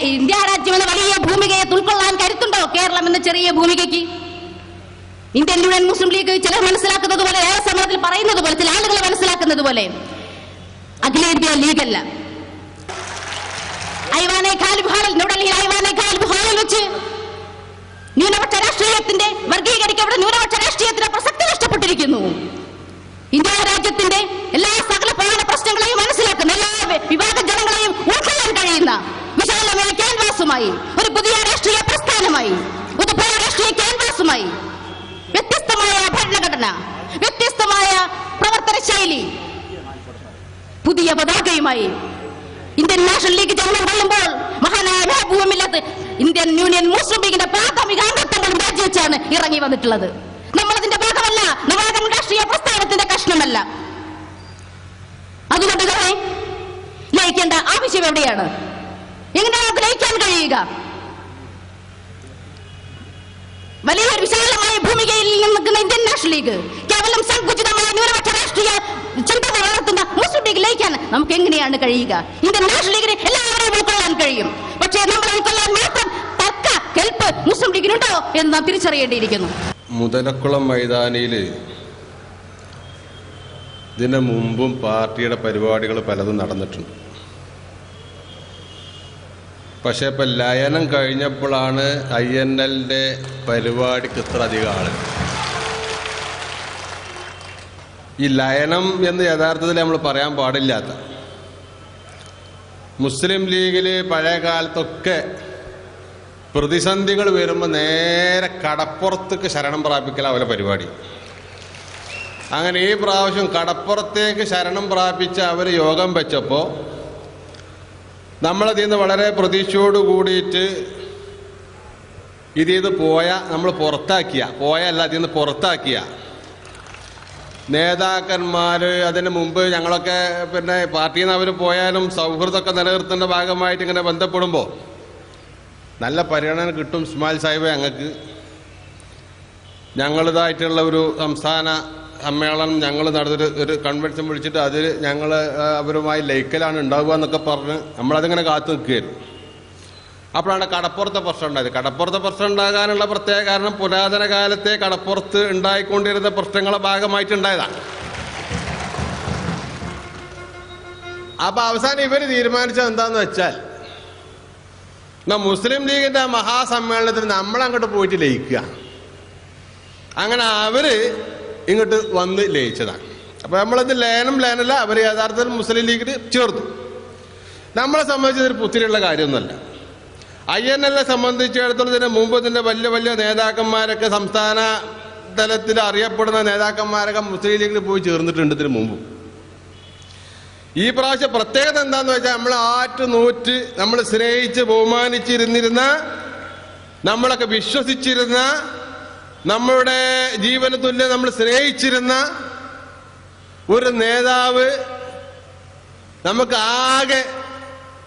India രാജ്യം എന്ന വലിയ ഭൂമികയെ ഉൾക്കൊള്ളാൻ കരുത്തുണ്ടോ കേരളം എന്ന ചെറിയ ഭൂമികയ്ക്ക്? ഇന്ത്യൻ യൂണിയൻ മുസ്ലിം ലീഗ് ചിലർ മനസ്സിലാക്കുന്നത് പോലെ, ഏറെ സമയത്തിൽ പറയുന്നത് പോലെ, ചില ആളുകൾ മനസ്സിലാക്കുന്നത് പോലെ അഖിലേന്ത്യാ ലീഗല്ല. ന്യൂഡൽഹിയിൽ ഐവാനെ ഖാലിബ് ഹാളിൽ വെച്ച് ന്യൂനപക്ഷ രാഷ്ട്രീയത്തിന്റെ വർഗീകരിക്കപ്പെട്ട ന്യൂനപക്ഷ രാഷ്ട്രീയത്തിന്റെ പ്രസക്തി നഷ്ടപ്പെട്ടിരിക്കുന്നു. ഇന്ത്യ രാജ്യത്തിന്റെ എല്ലാ സകല പ്രധാന പ്രശ്നങ്ങളെയും മനസ്സിലാക്കുന്ന, എല്ലാ വിഭാഗ ജനങ്ങളെയും ഉൾക്കൊള്ളാൻ കഴിയുന്ന വിശാലമായ ക്യാൻവാസുമായി, ഒരു പുതിയ രാഷ്ട്രീയ പ്രസ്ഥാനമായി, ഒരു പുതിയ രാഷ്ട്രീയ ക്യാൻവാസുമായി, വ്യത്യസ്തമായ ഭരണഘടന, വ്യത്യസ്തമായ പ്രവർത്തന ശൈലി, പുതിയ പതാകയുമായി ഇന്ത്യൻ നാഷണൽ ലീഗ് ജന്മം കൊള്ളുമ്പോൾ മഹാനായ മഹബൂബമില്ലാത്ത ഇന്ത്യൻ യൂണിയൻ മുസ്ലിം ലീഗിന്റെ പ്രാഥമിക അംഗത്വങ്ങളും രാജിവെച്ചാണ് ഇറങ്ങി വന്നിട്ടുള്ളത്. നമ്മളതിന്റെ ഭാഗമല്ല, നമ്മൾ രാഷ്ട്രീയ പ്രസ്ഥാനത്തിന്റെ കഷ്ണമല്ല. അതുകൊണ്ട് തന്നെ ലയിക്കേണ്ട ആവശ്യം എവിടെയാണ്? എങ്ങനെയാണ് നമുക്ക് ലയിക്കാൻ കഴിയുക? വലിയൊരു വിശാലമായ ഭൂമികയിൽ നിൽക്കുന്ന ഇന്ത്യൻ നാഷണൽ ലീഗ് കേവലം സങ്കുചിതമായ ന്യൂനപക്ഷ രാഷ്ട്രീയ ചിന്തകൾ വളർത്തുന്ന മുസ്ലിം ലീഗ് ലയിക്കാൻ നമുക്ക് എങ്ങനെയാണ് കഴിയുക? ഇന്ത്യൻ നാഷണൽ ലീഗിന് എല്ലാവരെയും ഉൾക്കൊള്ളാൻ കഴിയും. പക്ഷേ നമ്മൾ ഉൾക്കൊള്ളാൻ മാത്രം തക്ക കെൽപ്പ് മുസ്ലിം ലീഗിനുണ്ടോ എന്ന് നാം തിരിച്ചറിയേണ്ടിയിരിക്കുന്നു. മുതലക്കുളം മൈതാനിയിൽ ഇതിന് മുമ്പും പാർട്ടിയുടെ പരിപാടികൾ പലതും നടന്നിട്ടുണ്ട്. പക്ഷേ ഇപ്പം ലയനം കഴിഞ്ഞപ്പോഴാണ് INLന്റെ പരിപാടിക്ക് ഇത്ര അധികം ആൾ. ഈ ലയനം എന്ന് യഥാർത്ഥത്തിൽ നമ്മൾ പറയാൻ പാടില്ലാത്ത, മുസ്ലിം ലീഗിൽ പഴയ കാലത്തൊക്കെ പ്രതിസന്ധികൾ വരുമ്പോൾ നേരെ കടപ്പുറത്തേക്ക് ശരണം പ്രാപിക്കല അവരെ പരിപാടി. അങ്ങനെ ഈ പ്രാവശ്യം കടപ്പുറത്തേക്ക് ശരണം പ്രാപിച്ച അവർ യോഗം വെച്ചപ്പോൾ നമ്മളതിൽ നിന്ന് വളരെ പ്രതീക്ഷയോട് കൂടിയിട്ട് ഇതിൽ നമ്മൾ പോയല്ല അതിൽ നിന്ന് പുറത്താക്കിയ നേതാക്കന്മാർ, അതിന് മുമ്പ് ഞങ്ങളൊക്കെ പിന്നെ പാർട്ടിയിൽ നിന്ന് അവർ പോയാലും സൗഹൃദമൊക്കെ നിലനിർത്തേണ്ട ഭാഗമായിട്ട് ഇങ്ങനെ ബന്ധപ്പെടുമ്പോൾ നല്ല പരിഗണന കിട്ടും. ഇസ്മായിൽ സാഹിബ് ഞങ്ങളിതായിട്ടുള്ള ഒരു സംസ്ഥാന സമ്മേളനം ഞങ്ങൾ നടന്നൊരു കൺവെൻഷൻ വിളിച്ചിട്ട് അതിൽ ഞങ്ങൾ അവരുമായി ലയിക്കലാണ് ഉണ്ടാവുക എന്നൊക്കെ പറഞ്ഞ് നമ്മളതിങ്ങനെ കാത്തു നിൽക്കുകയായിരുന്നു. അപ്പോഴാണ് കടപ്പുറത്തെ പ്രശ്നം ഉണ്ടായത്. കടപ്പുറത്തെ പ്രശ്നം ഉണ്ടാകാനുള്ള പ്രത്യേക കാരണം പുരാതന കാലത്തെ കടപ്പുറത്ത് ഉണ്ടായിക്കൊണ്ടിരുന്ന പ്രശ്നങ്ങളുടെ ഭാഗമായിട്ടുണ്ടായതാണ്. അപ്പോൾ അവസാനം ഇവർ തീരുമാനിച്ചത് എന്താണെന്ന് വെച്ചാൽ, മുസ്ലിം ലീഗിൻ്റെ മഹാസമ്മേളനത്തിൽ നമ്മളങ്ങോട്ട് പോയിട്ട് ലയിക്കുക. അങ്ങനെ അവർ ഇങ്ങോട്ട് വന്ന് ലയിച്ചതാണ്. അപ്പോൾ നമ്മളത് ലയനമല്ല, അവർ യഥാർത്ഥത്തിൽ മുസ്ലിം ലീഗിൽ ചേർന്നു. നമ്മളെ സംബന്ധിച്ച് ഇതൊരു പുത്തിരിയുള്ള കാര്യമൊന്നുമല്ല. INLനെ സംബന്ധിച്ചിടത്തോളം ഇതിന് മുമ്പ് ഇതിൻ്റെ വലിയ വലിയ നേതാക്കന്മാരൊക്കെ, സംസ്ഥാന തലത്തിൽ അറിയപ്പെടുന്ന നേതാക്കന്മാരൊക്കെ മുസ്ലിം ലീഗിൽ പോയി ചേർന്നിട്ടുണ്ട് ഇതിന് മുമ്പ്. ഈ പ്രാവശ്യം പ്രത്യേകത എന്താണെന്ന് വെച്ചാൽ, നമ്മൾ ആറ്റുനൂറ്റ് നമ്മൾ സ്നേഹിച്ച് ബഹുമാനിച്ചിരുന്നിരുന്ന, നമ്മളൊക്കെ വിശ്വസിച്ചിരുന്ന, നമ്മളുടെ ജീവന തുല്യം നമ്മൾ സ്നേഹിച്ചിരുന്ന ഒരു നേതാവ് നമുക്ക് ആകെ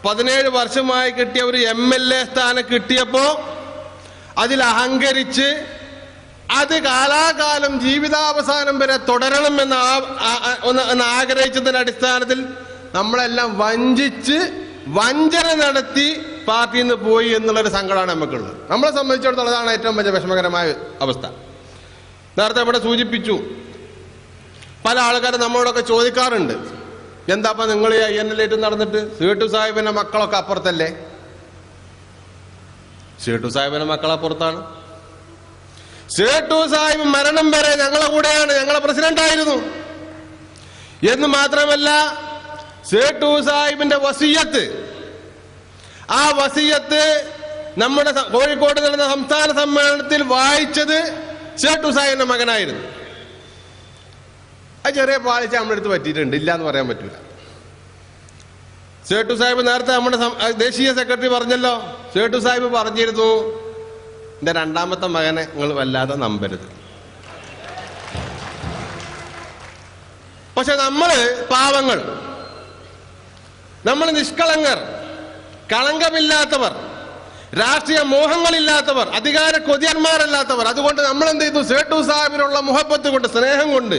17 വർഷമായി കിട്ടിയ ഒരു MLA സ്ഥാനം കിട്ടിയപ്പോൾ അതിൽ അഹങ്കരിച്ച് അത് കാലാകാലം ജീവിതാവസാനം വരെ തുടരണമെന്ന് ആഗ്രഹിച്ചതിന്റെ അടിസ്ഥാനത്തിൽ നമ്മളെല്ലാം വഞ്ചന നടത്തി പാർട്ടിയിൽ നിന്ന് പോയി എന്നുള്ളൊരു സങ്കടമാണ് നമുക്കുള്ളത്. നമ്മളെ സംബന്ധിച്ചിടത്തോളം അതാണ് ഏറ്റവും വലിയ വിഷമകരമായ അവസ്ഥ. നേരത്തെ ഇവിടെ സൂചിപ്പിച്ചു, പല ആൾക്കാരും നമ്മളോടൊക്കെ ചോദിക്കാറുണ്ട്, എന്താപ്പം നിങ്ങൾ ഈ INL നടന്നിട്ട് സീട്ടു സാഹിബിന്റെ മക്കളൊക്കെ അപ്പുറത്തല്ലേ? സീട്ടു സാഹിബിന്റെ മക്കളപ്പുറത്താണ്. സീട്ടു സാഹിബ് മരണം വരെ ഞങ്ങളെ കൂടെയാണ്, ഞങ്ങളെ പ്രസിഡന്റായിരുന്നു. എന്ന് മാത്രമല്ല, സീട്ടു സാഹിബിന്റെ വസിയത്ത്, ആ വസിയത്ത് നമ്മുടെ കോഴിക്കോട് നടന്ന സംസ്ഥാന സമ്മേളനത്തിൽ വായിച്ചത് സീട്ടു സാഹിബിന്റെ മകനായിരുന്നു. അത് ചെറിയ പാളിച്ച നമ്മുടെ അടുത്ത് പറ്റിയിട്ടുണ്ട്, ഇല്ല എന്ന് പറയാൻ പറ്റില്ല. സീട്ടു സാഹിബ് നേരത്തെ നമ്മുടെ ദേശീയ സെക്രട്ടറി പറഞ്ഞല്ലോ, സീട്ടു സാഹിബ് പറഞ്ഞിരുന്നു, എൻ്റെ രണ്ടാമത്തെ മകനെ നിങ്ങൾ വല്ലാതെ നമ്പരുത്. പക്ഷെ നമ്മള് പാവങ്ങൾ, നമ്മൾ നിഷ്കളങ്കർ, കളങ്കമില്ലാത്തവർ, രാഷ്ട്രീയ മോഹങ്ങളില്ലാത്തവർ, അധികാര കൊതിയന്മാരല്ലാത്തവർ. അതുകൊണ്ട് നമ്മൾ എന്ത് ചെയ്തു? സീട്ടു സാഹിബിനുള്ള മുഹബത്ത് കൊണ്ട്, സ്നേഹം കൊണ്ട്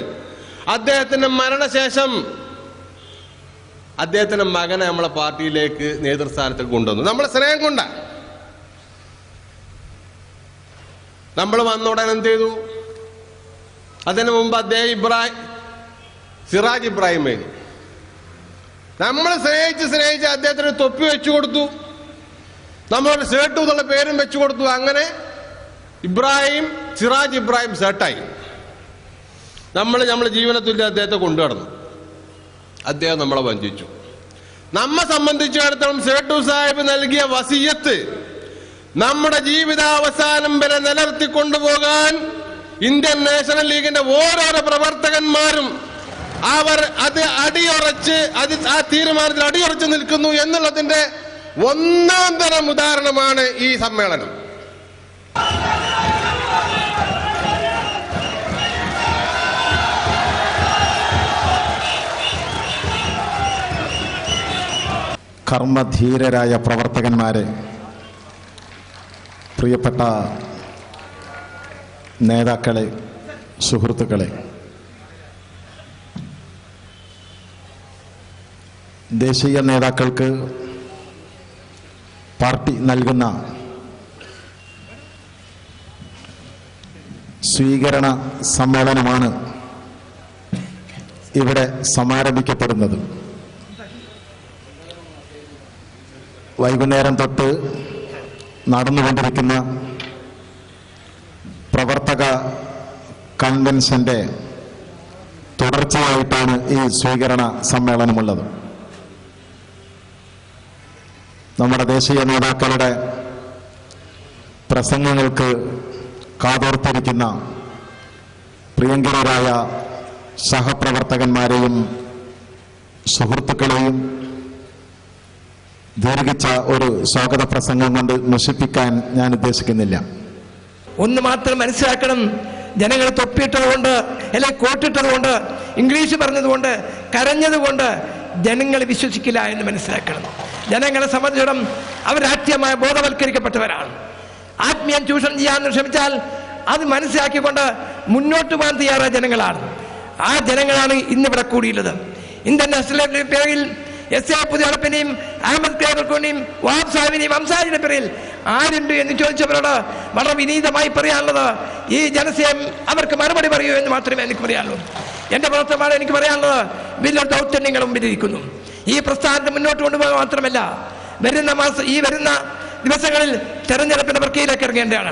അദ്ദേഹത്തിന്റെ മരണശേഷം അദ്ദേഹത്തിൻ്റെ മകനെ നമ്മളെ പാർട്ടിയിലേക്ക് നേതൃസ്ഥാനത്തേക്ക് കൊണ്ടുവന്നു. നമ്മളെ സ്നേഹം കൊണ്ടാണ്. നമ്മൾ വന്ന ഉടനെ എന്ത് ചെയ്തു? അതിന് മുമ്പ് അദ്ദേഹം സിറാജ് ഇബ്രാഹിം ആയിരുന്നു. നമ്മൾ സ്നേഹിച്ച് അദ്ദേഹത്തിന് തൊപ്പി വെച്ചു കൊടുത്തു, നമ്മളൊരു സേട്ടു എന്നുള്ള പേരും വെച്ചു കൊടുത്തു. അങ്ങനെ സിറാജ് ഇബ്രാഹിം സേട്ടായി. നമ്മളെ ജീവനത്തുല്യ അദ്ദേഹത്തെ കൊണ്ടുനടന്നു. അദ്ദേഹം നമ്മളെ വഞ്ചിച്ചു. നമ്മെ സംബന്ധിച്ചിടത്തോളം സേട്ടു സാഹിബ് നൽകിയ വസിയത്ത് നമ്മുടെ ജീവിതാവസാനം വരെ നിലനിർത്തിക്കൊണ്ടുപോകാൻ ഇന്ത്യൻ നാഷണൽ ലീഗിന്റെ ഓരോരോ പ്രവർത്തകന്മാരും ആ തീരുമാനത്തിൽ അടിയുറച്ച് നിൽക്കുന്നു എന്നുള്ളതിന്റെ ഒന്നാം തരം ഉദാഹരണമാണ് ഈ സമ്മേളനം. കർമ്മധീരരായ പ്രവർത്തകന്മാരെ, പ്രിയപ്പെട്ട നേതാക്കളെ, സുഹൃത്തുക്കളെ, ദേശീയ നേതാക്കൾക്ക് പാർട്ടി നൽകുന്ന സ്വീകരണ സമ്മേളനമാണ് ഇവിടെ സമാരംഭിക്കപ്പെടുന്നത്. വൈകുന്നേരം തൊട്ട് നടന്നുകൊണ്ടിരിക്കുന്ന പ്രവർത്തക കൺവെൻഷന്റെ തുടർച്ചയായിട്ടാണ് ഈ സ്വീകരണ സമ്മേളനമുള്ളത്. നമ്മുടെ ദേശീയ നേതാക്കളുടെ പ്രസംഗങ്ങൾക്ക് കാതോർത്തിരിക്കുന്ന പ്രിയങ്കരരായ സഹപ്രവർത്തകന്മാരെയും സുഹൃത്തുക്കളെയും ദീർഘിച്ച ഒരു സ്വാഗത പ്രസംഗം കൊണ്ട് നശിപ്പിക്കാൻ ഞാൻ ഉദ്ദേശിക്കുന്നില്ല. ഒന്ന് മാത്രം മനസ്സിലാക്കണം, ജനങ്ങൾ തൊപ്പിയിട്ടതുകൊണ്ട് അല്ലെങ്കിൽ കോട്ടിട്ടതുകൊണ്ട് ഇംഗ്ലീഷ് പറഞ്ഞതുകൊണ്ട് കരഞ്ഞതുകൊണ്ട് ജനങ്ങൾ വിശ്വസിക്കില്ല എന്ന് മനസ്സിലാക്കണം. ജനങ്ങളെ സംബന്ധിച്ചിടം അവർ രാഷ്ട്രീയമായി ബോധവൽക്കരിക്കപ്പെട്ടവരാണ്. ആത്മീയം ചൂഷണം ചെയ്യാൻ ശ്രമിച്ചാൽ അത് മനസ്സിലാക്കിക്കൊണ്ട് മുന്നോട്ട് പോകാൻ തയ്യാറായ ജനങ്ങളാണ്. ആ ജനങ്ങളാണ് ഇന്നിവിടെ കൂടിയുള്ളത്. ഇന്ത്യൻ നാഷണൽ പേരിൽ എസ് എ പുതിയടപ്പിനെയും അഹമ്മദ് കേരളത്തിനെയും വാബ് സാഹിബിനെയും അംസാരിയുടെ പേരിൽ ആരുണ്ട് എന്ന് ചോദിച്ചവരോട് വളരെ വിനീതമായി പറയാനുള്ളത്, ഈ ജനസേം അവർക്ക് മറുപടി പറയൂ എന്ന് മാത്രമേ എനിക്ക് പറയാനുള്ളൂ. എൻ്റെ പ്രവർത്തനമാണ് എനിക്ക് പറയാനുള്ളത്. വലിയ ദൗത്യം നിങ്ങൾ മുമ്പിലിരിക്കുന്നു. ഈ പ്രസ്ഥാനത്തെ മുന്നോട്ട് കൊണ്ടുപോകുക മാത്രമല്ല, വരുന്ന ദിവസങ്ങളിൽ തെരഞ്ഞെടുപ്പിന്റെ പ്രക്രിയയിലേക്ക് ഇറങ്ങേണ്ടതാണ്.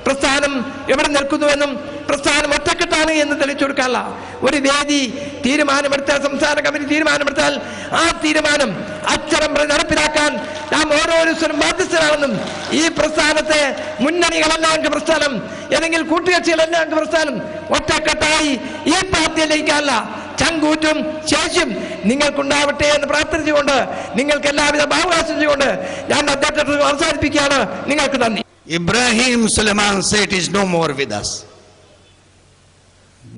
പ്രസ്ഥാനം എവിടെ നിൽക്കുന്നുവെന്നും പ്രസ്ഥാനം ഒറ്റക്കെട്ടാണ് എന്ന് തെളിയിച്ചു കൊടുക്കാനുള്ള ഒരു വേദി തീരുമാനമെടുത്താൽ, സംസ്ഥാന കമ്മിറ്റി തീരുമാനമെടുത്താൽ ആ തീരുമാനം അച്ചടം നടപ്പിലാക്കാൻ നാം ഓരോരുത്തരും ബാധ്യസ്ഥരാണെന്നും ഈ പ്രസ്ഥാനത്തെ മുന്നണികളെല്ലാം പ്രസ്ഥാനം അല്ലെങ്കിൽ കൂട്ടുകക്ഷികളെല്ലാം പ്രസ്ഥാനം ഒറ്റക്കെട്ടായി ഈ പാർട്ടിയെ ലയിക്കാനുള്ള ചങ്കൂറ്റും ശേഷിയും നിങ്ങൾക്കുണ്ടാവട്ടെ എന്ന് പ്രാർത്ഥിച്ചുകൊണ്ട് നിങ്ങൾക്ക് എല്ലാവിധ ഭാവകാശം ചെയ്തുകൊണ്ട് ഞാൻ അദ്ദേഹത്തെ അവസാനിപ്പിക്കുകയാണ്. നിങ്ങൾക്ക് നന്ദി. Ibrahim Suleiman Seth is no more with us,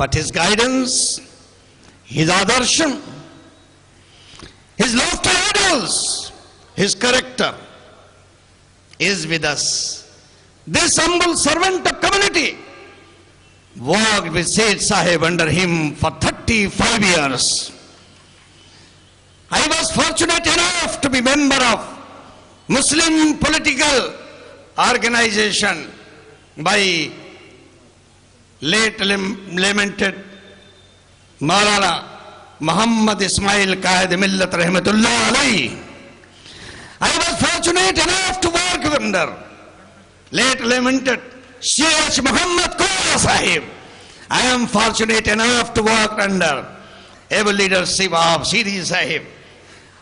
but his guidance, his adarsham, his love to idols, his character is with us. This humble servant of community walked with Seth Sahib under him for 35 years. I was fortunate enough to be member of Muslim political organization by late lamented Maulana Muhammad Ismail Qaid Millat Rahmatullah Alayhi. I was fortunate enough to work under late lamented Sheikh Muhammad Qura Sahib. I am fortunate enough to work under able leadership of Sidi Sahib.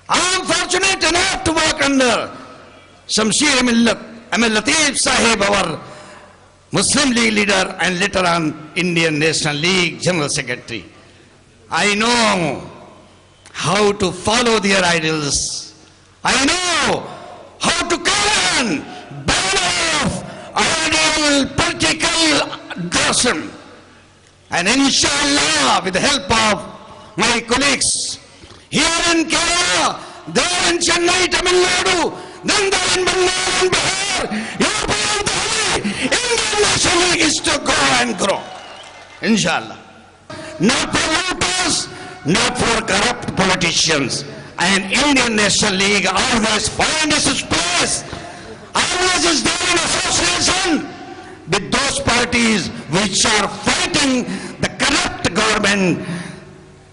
I am fortunate enough to work under Shamsir Millat Amir Latif Sahib, our Muslim League leader and later on Indian National League General Secretary. I know how to follow their ideals. I know how to command, burn off ideal political aggression. And inshallah, with the help of my colleagues here in Kerala, there in Chennai, Tamil Nadu, then there in Bengal and Bihar, European Delhi, Indian National League is to grow and grow. Inshallah. Not for voters, not for corrupt politicians. and Indian National League always find its place, always is there in association with those parties which are fighting the corrupt government,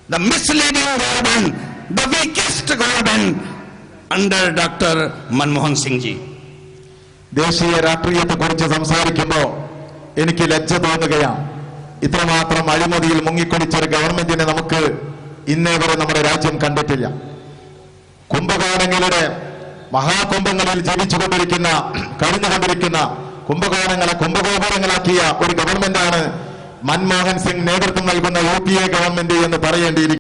the misleading government, the weakest government under Dr. Manmohan Singh ji. ദേശീയ രാഷ്ട്രീയത്തെക്കുറിച്ച് സംസാരിക്കുമ്പോൾ എനിക്ക് ലജ്ജ തോന്നുകയാണ്. ഇത്രമാത്രം അഴിമതിയിൽ മുങ്ങിക്കുടിച്ചൊരു ഗവൺമെന്റിനെ നമുക്ക് ഇന്നേ വരെ നമ്മുടെ രാജ്യം കണ്ടിട്ടില്ല. കുംഭകോണങ്ങളുടെ മഹാകുംഭങ്ങളിൽ ജീവിച്ചുകൊണ്ടിരിക്കുന്ന കഴിഞ്ഞുകൊണ്ടിരിക്കുന്ന കുംഭകോണങ്ങളെ കുംഭഗോപുരങ്ങളാക്കിയ ഒരു ഗവൺമെന്റാണ് മൻമോഹൻ സിംഗ് നേതൃത്വം നൽകുന്ന UPA ഗവൺമെന്റ് എന്ന് പറയേണ്ടിയിരിക്കുന്നു.